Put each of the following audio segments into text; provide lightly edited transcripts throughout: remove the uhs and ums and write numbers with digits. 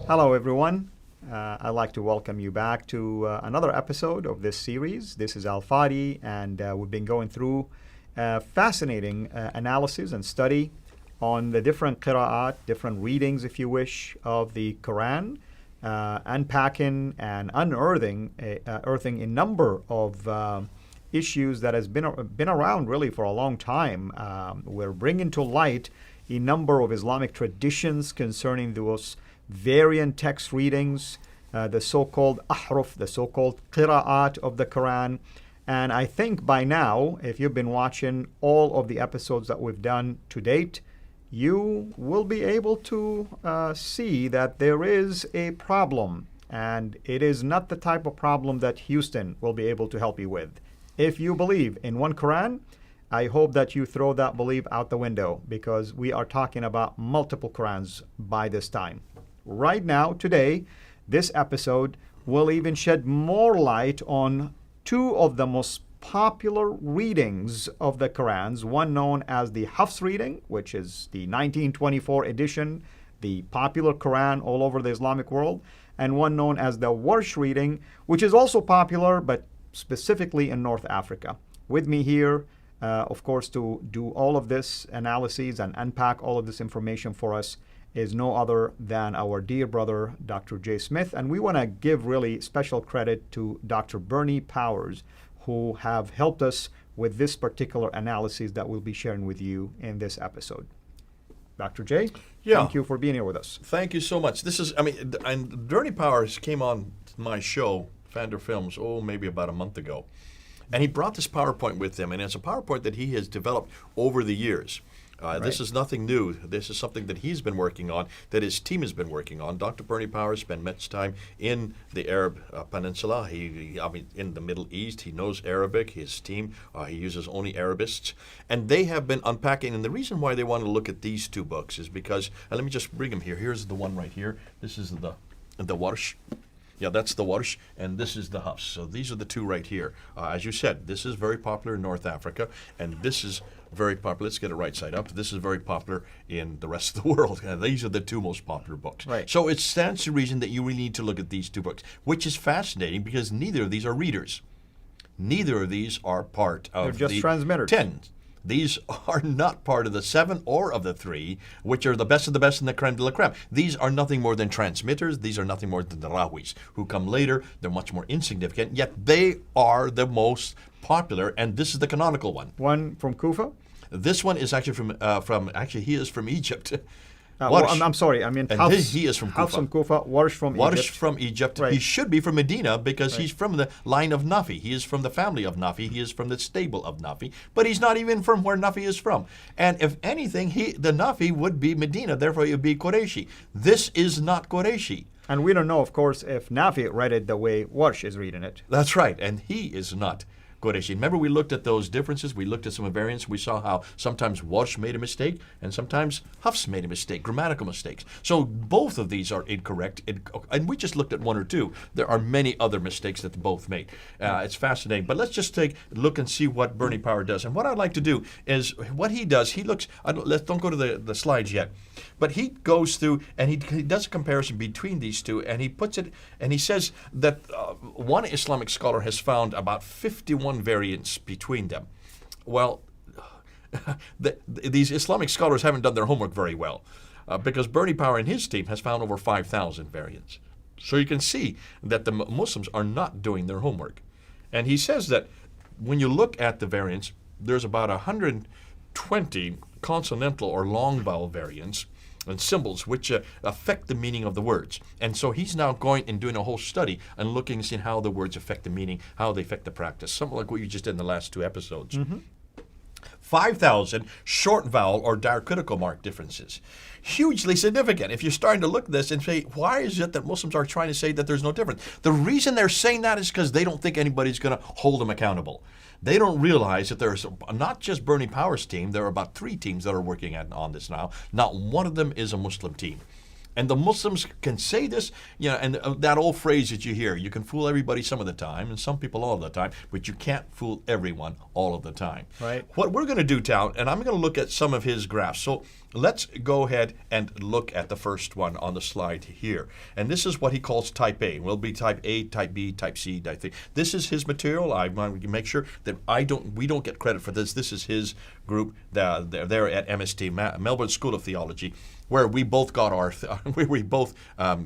Hello, everyone. I'd like to welcome you back to another episode of this series. This is Al Fadi, and we've been going through fascinating analysis and study on the different qira'at, different readings, if you wish, of the Quran, unpacking and unearthing earthing a number of issues that has been around really for a long time. We're bringing to light a number of Islamic traditions concerning those variant text readings, the so-called ahruf, the so-called qira'at of the Quran. And I think by now, if you've been watching all of the episodes that we've done to date, you will be able to see that there is a problem. And it is not the type of problem that Houston will be able to help you with. If you believe in one Quran, I hope that you throw that belief out the window, because we are talking about multiple Qurans by this time. Right now, today, this episode will even shed more light on two of the most popular readings of the Qurans, one known as the Hafs reading, which is the 1924 edition, the popular Quran all over the Islamic world, and one known as the Warsh reading, which is also popular, but specifically in North Africa. With me here, of course, to do all of this analysis and unpack all of this information for us is no other than our dear brother, Dr. Jay Smith. And we want to give really special credit to Dr. Bernie Powers, who have helped us with this particular analysis that we'll be sharing with you in this episode. Dr. Jay, thank you for being here with us. Thank you so much. And Bernie Powers came on my show, Fander Films, maybe about a month ago. And he brought this PowerPoint with him, and it's a PowerPoint that he has developed over the years. Right. This is nothing new. This is something that he's been working on, that his team has been working on. Dr. Bernie Powers spent much time in the Arab Peninsula. In the Middle East. He knows Arabic. His team, he uses only Arabists. And they have been unpacking. And the reason why they want to look at these two books is because, let me just bring them here. Here's the one right here. This is the Warsh. Yeah, that's the Warsh, and this is the Hafs. So these are the two right here. As you said, this is very popular in North Africa, and this is very popular. Let's get it right side up. This is very popular in the rest of the world. And these are the two most popular books. Right. So it stands to reason that you really need to look at these two books, which is fascinating because neither of these are readers. Neither of these are part of They're just transmitters. 10. These are not part of the 7 or of the 3, which are the best of the best and the creme de la creme. These are nothing more than transmitters. These are nothing more than the rawis, who come later. They're much more insignificant, yet they are the most popular, and this is the canonical one. One from Kufa? This one is actually he is from Egypt. I'm sorry, I mean, he is from Kufa. Hafs from Kufa, Warsh from Egypt. Warsh from Egypt. Right. He should be from Medina because he's from the line of Nafi. He is from the family of Nafi. He is from the stable of Nafi. But he's not even from where Nafi is from. And if anything, the Nafi would be Medina. Therefore, it would be Qurayshi. This is not Qurayshi. And we don't know, of course, if Nafi read it the way Warsh is reading it. That's right. And he is not Qurayshi. Remember, we looked at those differences. We looked at some variants. We saw how sometimes Warsh made a mistake and sometimes Hafs made a mistake, grammatical mistakes. So both of these are incorrect. And we just looked at one or two. There are many other mistakes that they both made. It's fascinating. But let's just take a look and see what Bernie Power does. And what I'd like to do is what he does, he looks, don't go to the slides yet, but he goes through and he does a comparison between these two, and he puts it, and he says that one Islamic scholar has found about 51 variants between them. Well, these Islamic scholars haven't done their homework very well because Bernie Power and his team has found over 5,000 variants. So you can see that the Muslims are not doing their homework. And he says that when you look at the variants, there's about 120 consonantal or long vowel variants and symbols which affect the meaning of the words. And so he's now going and doing a whole study and looking and seeing how the words affect the meaning, how they affect the practice, something like what you just did in the last two episodes. 5,000 short vowel or diacritical mark differences. Hugely significant. If you're starting to look at this and say, why is it that Muslims are trying to say that there's no difference? The reason they're saying that is because they don't think anybody's going to hold them accountable. They don't realize that there's not just Bernie Power's team. There are about 3 teams that are working on this now. Not one of them is a Muslim team. And the Muslims can say this, and that old phrase that you hear, you can fool everybody some of the time and some people all of the time, but you can't fool everyone all of the time. Right. What we're going to do, Tal, and I'm going to look at some of his graphs. So let's go ahead and look at the first one on the slide here. And this is what he calls type A. Will be type A, type B, type C, type C. This is his material. I want to make sure that we don't get credit for this. This is his group. They're there at MST, Melbourne School of Theology, where we both got our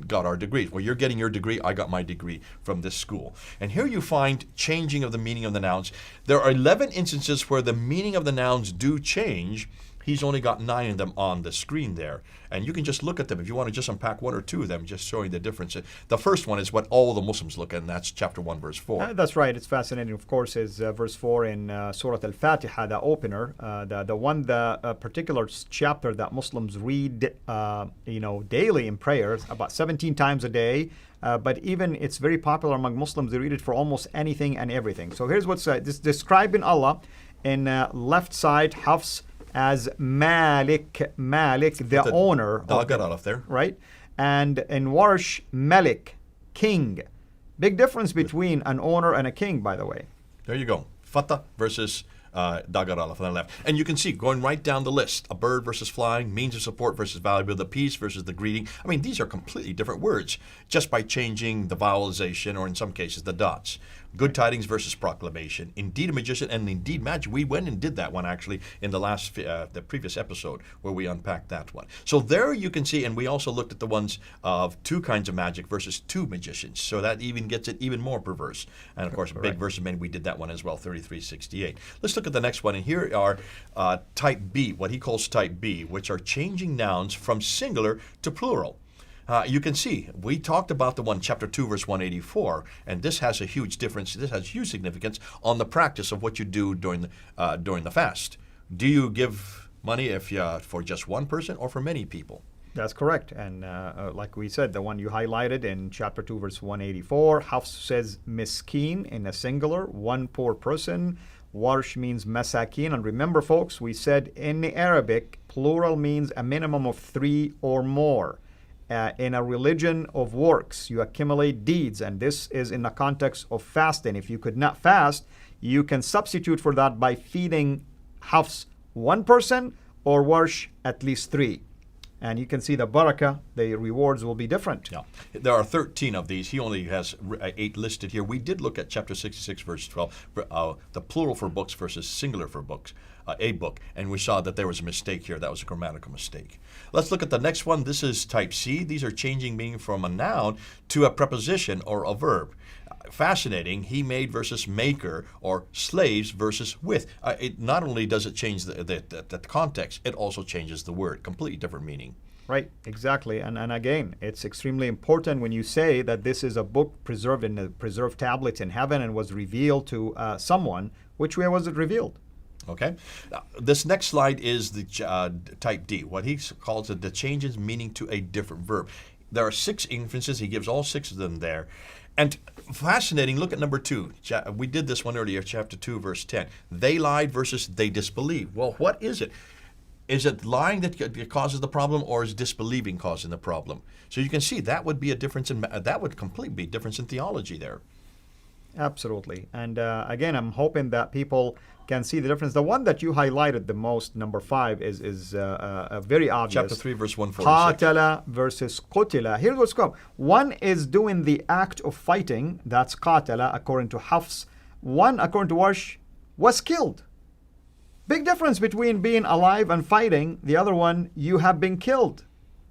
got our degrees. Well, you're getting your degree. I got my degree from this school. And here you find changing of the meaning of the nouns. There are 11 instances where the meaning of the nouns do change. He's only got 9 of them on the screen there. And you can just look at them if you want to just unpack 1 or 2 of them, just showing the difference. The first one is what all the Muslims look at, and that's chapter 1, verse 4. That's right. It's fascinating, of course, is verse 4 in Surah Al-Fatiha, the opener, the particular chapter that Muslims read daily in prayers, about 17 times a day. But even it's very popular among Muslims. They read it for almost anything and everything. So here's what's describing Allah in left side, Hafs, as Malik, the owner. Got off there. Right? And in Warsh, Malik, king. Big difference between an owner and a king, by the way. There you go. Fatah versus Dagar Alaf on the left. And you can see, going right down the list, a bird versus flying, means of support versus valuable, the peace versus the greeting. I mean, these are completely different words, just by changing the vowelization, or in some cases, the dots. Good tidings versus proclamation. Indeed a magician and indeed magic. We went and did that one actually in the previous episode where we unpacked that one. So there you can see, and we also looked at the ones of 2 kinds of magic versus 2 magicians. So that even gets it even more perverse. And of course, big versus many, we did that one as well, 3368. Let's look at the next one. And here are type B, what he calls type B, which are changing nouns from singular to plural. You can see, we talked about the one, chapter 2, verse 184, and this has a huge difference. This has huge significance on the practice of what you do during the fast. Do you give money for just one person or for many people? That's correct. And like we said, the one you highlighted in chapter 2, verse 184, Hafs says miskeen in a singular, one poor person. Warsh means masakin. And remember, folks, we said in the Arabic, plural means a minimum of 3 or more. In a religion of works, you accumulate deeds, and this is in the context of fasting. If you could not fast, you can substitute for that by feeding Hafs 1 person or Warsh at least 3. And you can see the barakah, the rewards will be different. Yeah. There are 13 of these. He only has 8 listed here. We did look at chapter 66, verse 12, the plural for books versus singular for books, a book, and we saw that there was a mistake here. That was a grammatical mistake. Let's look at the next one. This is type C. These are changing meaning from a noun to a preposition or a verb. Fascinating. He made versus maker, or slaves versus with. It not only does it change the context, it also changes the word. Completely different meaning. Right, exactly. And again, it's extremely important when you say that this is a book preserved in the preserved tablets in heaven and was revealed to someone. Which way was it revealed? Okay. This next slide is the type D, what he calls the changes meaning to a different verb. There are 6 inferences. He gives all 6 of them there. And fascinating, look at number 2. We did this one earlier, chapter 2, verse 10. They lied versus they disbelieved. Well, what is it? Is it lying that causes the problem, or is disbelieving causing the problem? So you can see that would be a difference that would completely be a difference in theology there. Absolutely. And again, I'm hoping that people can see the difference. The one that you highlighted the most, number 5, is very obvious. Chapter 3, verse 146. Qatala versus qutila. Here's what's going on. One is doing the act of fighting. That's qatala, according to Hafs. One, according to Warsh, was killed. Big difference between being alive and fighting. The other one, you have been killed.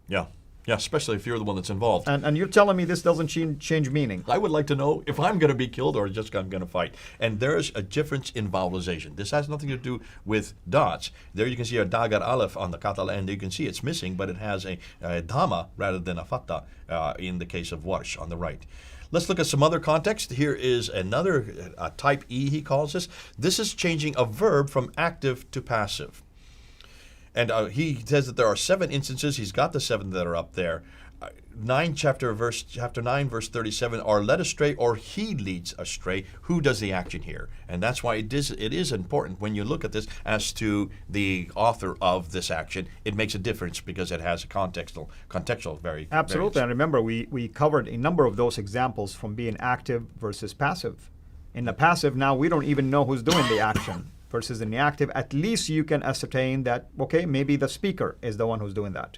Yeah. Yeah, especially if you're the one that's involved. And you're telling me this doesn't change meaning. I would like to know if I'm going to be killed or just I'm going to fight. And there's a difference in vowelization. This has nothing to do with dots. There you can see a dagar aleph on the katal, and you can see it's missing, but it has a dhamma rather than a fatha in the case of warsh on the right. Let's look at some other context. Here is another type E, he calls this. This is changing a verb from active to passive. And he says that there are 7 instances. He's got the 7 that are up there. Chapter 9, verse 37 are led astray, or he leads astray. Who does the action here? And that's why it is important when you look at this as to the author of this action. It makes a difference because it has a contextual very absolutely. variance. And remember, we covered a number of those examples from being active versus passive. In the passive, now we don't even know who's doing the action. versus in the active, at least you can ascertain that, okay, maybe the speaker is the one who's doing that.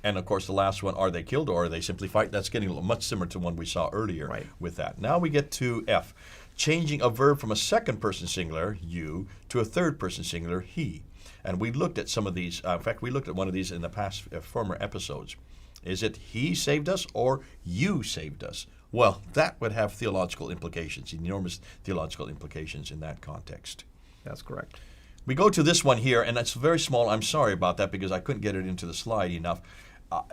And of course, the last one, are they killed or are they simply fight? That's getting much similar to one we saw earlier with that. Now we get to F, changing a verb from a second person singular, you, to a third person singular, he. And we looked at some of these. In fact, we looked at one of these in the past former episodes. Is it he saved us or you saved us? Well, that would have theological implications, enormous theological implications in that context. That's correct. We go to this one here, and it's very small. I'm sorry about that because I couldn't get it into the slide enough.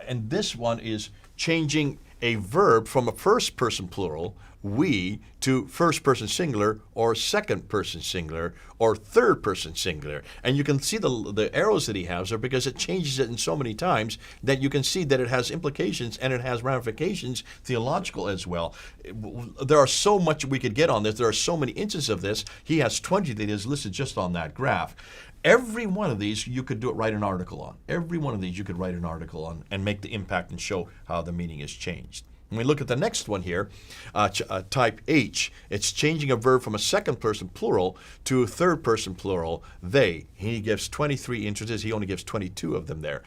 And this one is changing a verb from a first person plural, we, to first person singular or second person singular or third person singular. And you can see the arrows that he has there because it changes it in so many times that you can see that it has implications and it has ramifications theological as well. There are so much we could get on this. There are so many instances of this. He has 20 that is listed just on that graph. Every one of these you could write an article on. Every one of these you could write an article on and make the impact and show how the meaning is changed. When we look at the next one here, type H, it's changing a verb from a second person plural to a third person plural, they. He gives 23 instances. He only gives 22 of them there.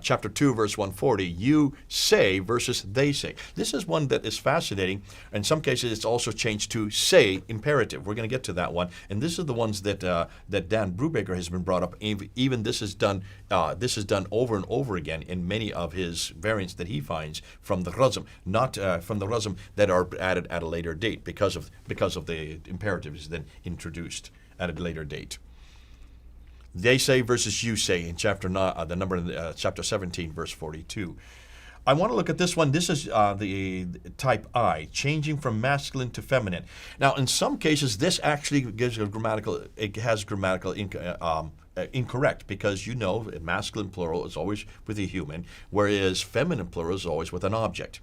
Chapter 2, verse 140, you say versus they say. This is one that is fascinating. In some cases, it's also changed to say imperative. We're going to get to that one. And this is the ones that that Dan Brubaker has been brought up. Even this is done over and over again in many of his variants that he finds from the Razm, not from the Razm that are added at a later date because of the imperatives then introduced at a later date. They say versus you say in chapter chapter 17, verse 42. I want to look at this one. This is the type I, changing from masculine to feminine. Now, in some cases, this actually gives grammatical incorrect because masculine plural is always with a human, whereas feminine plural is always with an object.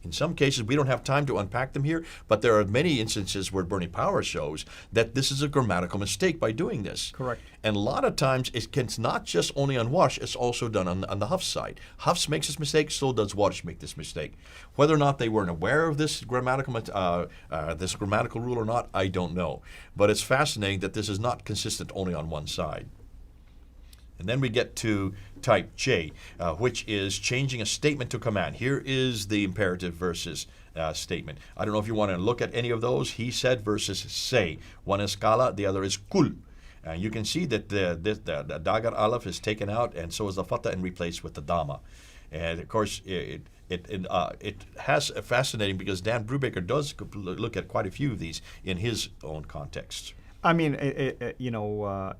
In some cases, we don't have time to unpack them here, but there are many instances where Bernie Power shows that this is a grammatical mistake by doing this. Correct. And a lot of times, it's not just only on Wash, it's also done on the Huff side. Huffs makes this mistake, so does Wash make this mistake. Whether or not they weren't aware of this grammatical rule or not, I don't know. But it's fascinating that this is not consistent only on one side. And then we get to type J, which is changing a statement to command. Here is the imperative versus statement. I don't know if you want to look at any of those. He said versus say. One is kala, the other is kul. You can see that the dagar aleph is taken out, and so is the fatha and replaced with the dama. And of course, it has a fascinating because Dan Brubaker does look at quite a few of these in his own context. I mean,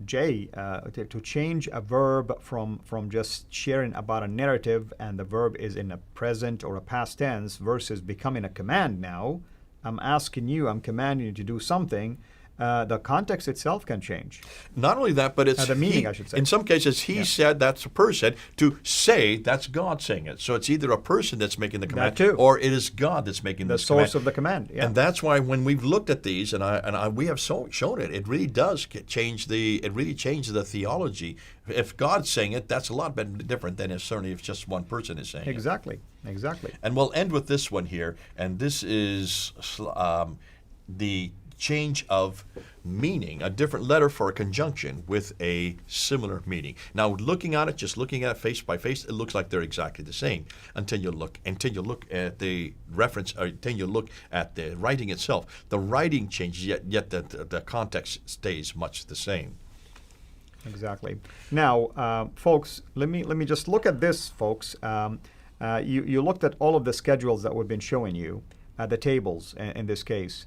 Jay, to change a verb from just sharing about a narrative and the verb is in a present or a past tense versus becoming a command now, I'm commanding you to do something, the context itself can change. Not only that, but it's the meaning, he, I should say. In some cases, he said that's a person. To say, that's God saying it. So it's either a person that's making the command, or it is God that's making the source of the command. Yeah. And that's why when we've looked at these, and we have shown it, it really does change the theology. If God's saying it, that's a lot different than if just one person is saying it. Exactly. And we'll end with this one here, and this is the change of meaning, a different letter for a conjunction with a similar meaning. Now, looking at it face by face, it looks like they're exactly the same until you look at the reference, or until you look at the writing itself. The writing changes, yet the context stays much the same. Exactly. Now, folks, let me just look at this, folks. You looked at all of the schedules that we've been showing you, the tables in this case.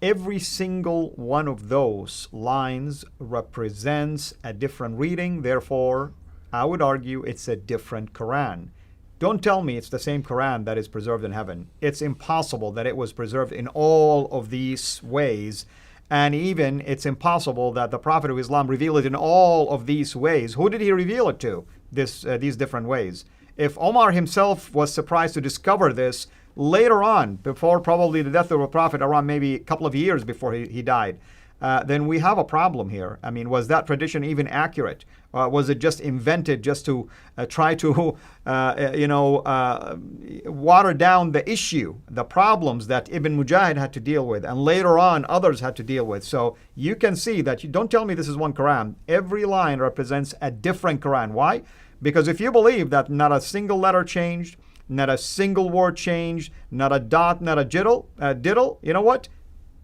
Every single one of those lines represents a different reading. Therefore, I would argue it's a different Qur'an. Don't tell me it's the same Qur'an that is preserved in heaven. It's impossible that it was preserved in all of these ways. And even it's impossible that the Prophet of Islam revealed it in all of these ways. Who did he reveal it to, these different ways? If Omar himself was surprised to discover this later on, before probably the death of the Prophet, around maybe a couple of years before he died, then we have a problem here. I mean, was that tradition even accurate? Was it just invented just to try to, water down the issue, the problems that Ibn Mujahid had to deal with, and later on others had to deal with? So you can see that you don't tell me this is one Quran. Every line represents a different Quran. Why? Because if you believe that not a single letter changed, not a single word changed, not a dot, not a diddle, you know what?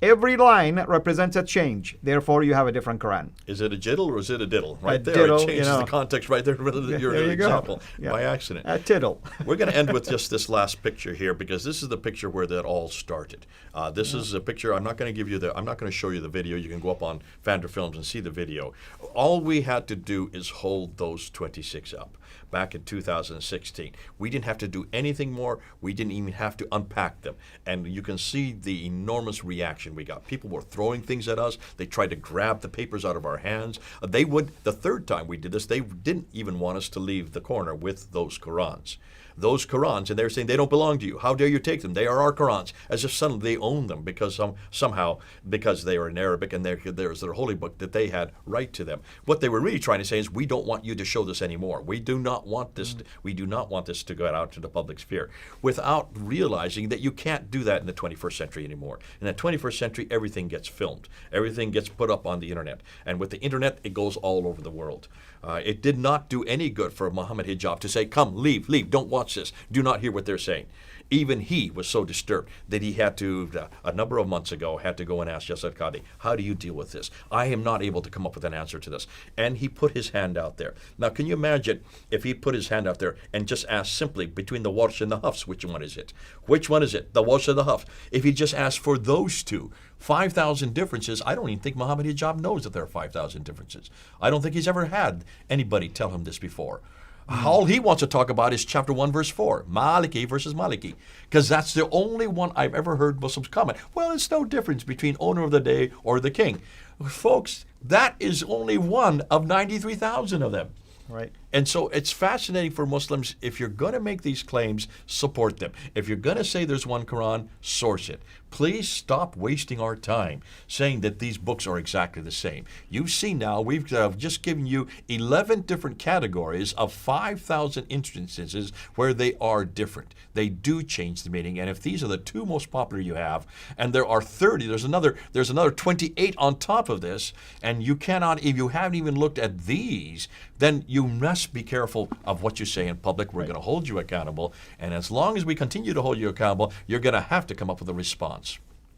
Every line represents a change. Therefore, you have a different Quran. Is it a jiddle or is it a diddle? Right a there, diddle, it changes the context right there. Your example by accident. A tiddle. We're going to end with just this last picture here because this is the picture where that all started. This is a picture. I'm not going to give you I'm not going to show you the video. You can go up on Fander Films and see the video. All we had to do is hold those 26 up. Back in 2016. We didn't have to do anything more. We didn't even have to unpack them. And you can see the enormous reaction we got. People were throwing things at us. They tried to grab the papers out of our hands. The third time we did this, they didn't even want us to leave the corner with those Qur'ans. Those Qur'ans, and they're saying they don't belong to you. How dare you take them? They are our Qur'ans. As if suddenly they own them because somehow, because they are in Arabic and there's their holy book, that they had right to them. What they were really trying to say is, we don't want you to show this anymore. We do not want this. We do not want this to go out to the public sphere, without realizing that you can't do that in the 21st century anymore. In the 21st century, everything gets filmed. Everything gets put up on the internet. And with the internet, it goes all over the world. It did not do any good for Muhammad Hijab to say, come, leave, don't watch this. Do not hear what they're saying. Even he was so disturbed that he had to, a number of months ago, had to go and ask Yasir Qadhi, how do you deal with this? I am not able to come up with an answer to this. And he put his hand out there. Now, can you imagine if he put his hand out there and just asked simply between the Warsh and the Hafs, which one is it? Which one is it? The Warsh or the Hafs? If he just asked for those two, 5,000 differences, I don't even think Muhammad Hijab knows that there are 5,000 differences. I don't think he's ever had anybody tell him this before. All he wants to talk about is chapter 1, verse 4, Maliki versus Maliki, because that's the only one I've ever heard Muslims comment. Well, it's no difference between owner of the day or the king. Folks, that is only one of 93,000 of them. Right. And so it's fascinating for Muslims. If you're going to make these claims, support them. If you're going to say there's one Quran, source it. Please stop wasting our time saying that these books are exactly the same. You see now, we've just given you 11 different categories of 5,000 instances where they are different. They do change the meaning. And if these are the two most popular you have, and there are 30, there's another 28 on top of this, and you cannot, if you haven't even looked at these, then you must be careful of what you say in public. We're going to hold you accountable. And as long as we continue to hold you accountable, you're going to have to come up with a response.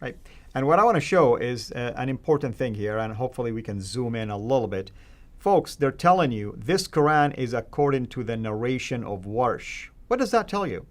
Right. And what I want to show is an important thing here, and hopefully we can zoom in a little bit. Folks, they're telling you this Quran is according to the narration of Warsh. What does that tell you?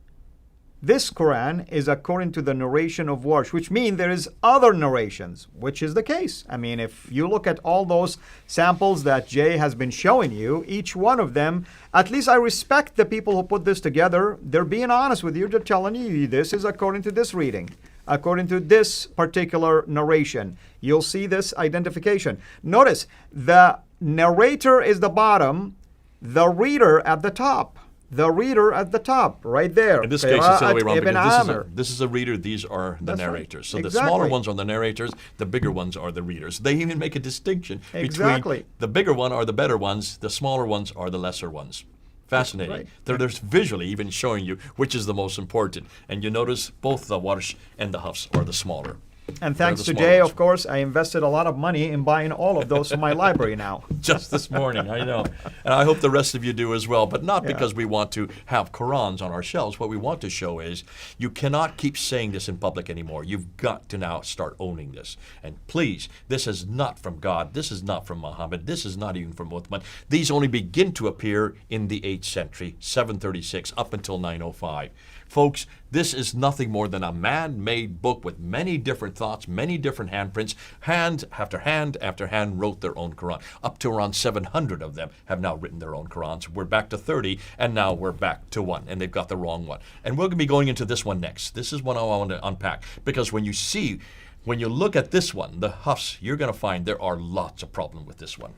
This Quran is according to the narration of Warsh, which means there is other narrations, which is the case. I mean, if you look at all those samples that Jay has been showing you, each one of them, at least I respect the people who put this together. They're being honest with you. They're telling you this is according to this reading, according to this particular narration. You'll see this identification. Notice the narrator is the bottom, the reader at the top. The reader at the top, right there. In this case, it's the other way around, because this this is a reader, these are the narrators. Right. So Exactly. The smaller ones are the narrators, the bigger ones are the readers. They even make a distinction Exactly. between the bigger one are the better ones, the smaller ones are the lesser ones. Fascinating. Right. They're visually even showing you which is the most important. And you notice both the Warsh and the Hafs are the smaller. And thanks the to smaller Jay, ones. of course, I invested a lot of money in buying all of those for my library now. Just this morning, I know. And I hope the rest of you do as well, but not because we want to have Qurans on our shelves. What we want to show is you cannot keep saying this in public anymore. You've got to now start owning this. And please, this is not from God. This is not from Muhammad. This is not even from Uthman. These only begin to appear in the 8th century, 736, up until 905. Folks, this is nothing more than a man-made book with many different thoughts, many different handprints. Hand after hand after hand wrote their own Quran. Up to around 700 of them have now written their own Qurans. We're back to 30, and now we're back to one, and they've got the wrong one. And we're going to be going into this one next. This is one I want to unpack, because when you look at this one, the Hafs, you're going to find there are lots of problems with this one.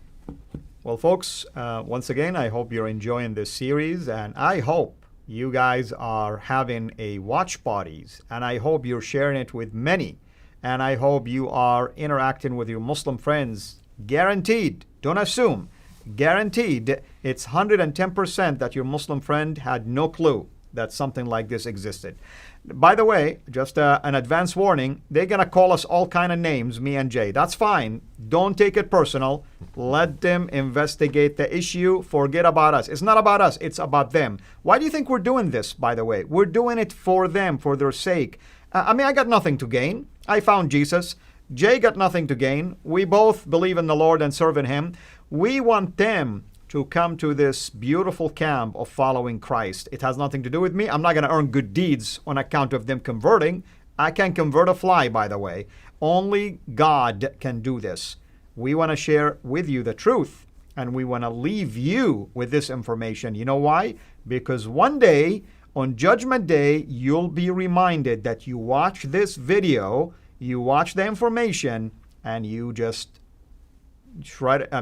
Well, folks, once again, I hope you're enjoying this series, and I hope you guys are having a watch parties, and I hope you're sharing it with many. and I hope you are interacting with your Muslim friends. Guaranteed. Don't assume. Guaranteed. It's 110% that your Muslim friend had no clue that something like this existed. By the way, just an advance warning, they're going to call us all kind of names, me and Jay. That's fine. Don't take it personal. Let them investigate the issue. Forget about us. It's not about us. It's about them. Why do you think we're doing this, by the way? We're doing it for them, for their sake. I mean, I got nothing to gain. I found Jesus. Jay got nothing to gain. We both believe in the Lord and serve in Him. We want them to come to this beautiful camp of following Christ. It has nothing to do with me. I'm not going to earn good deeds on account of them converting. I can't convert a fly, by the way. Only God can do this. We want to share with you the truth, and we want to leave you with this information. You know why? Because one day, on Judgment Day, you'll be reminded that you watched this video, you watched the information, and you just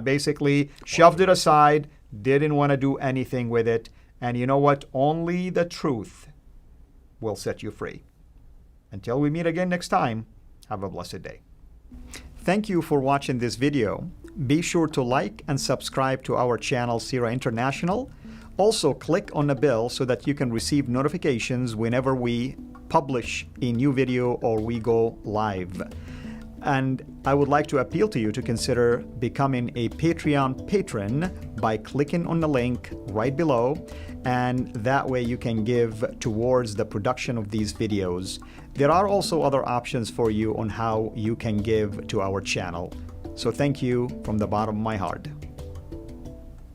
basically shoved it aside, didn't want to do anything with it. And you know what? Only the truth will set you free. Until we meet again next time, have a blessed day. Thank you for watching this video. Be sure to like and subscribe to our channel, Sira International. Also, click on the bell so that you can receive notifications whenever we publish a new video or we go live. And I would like to appeal to you to consider becoming a Patreon patron by clicking on the link right below, and that way you can give towards the production of these videos. There are also other options for you on how you can give to our channel. So thank you from the bottom of my heart.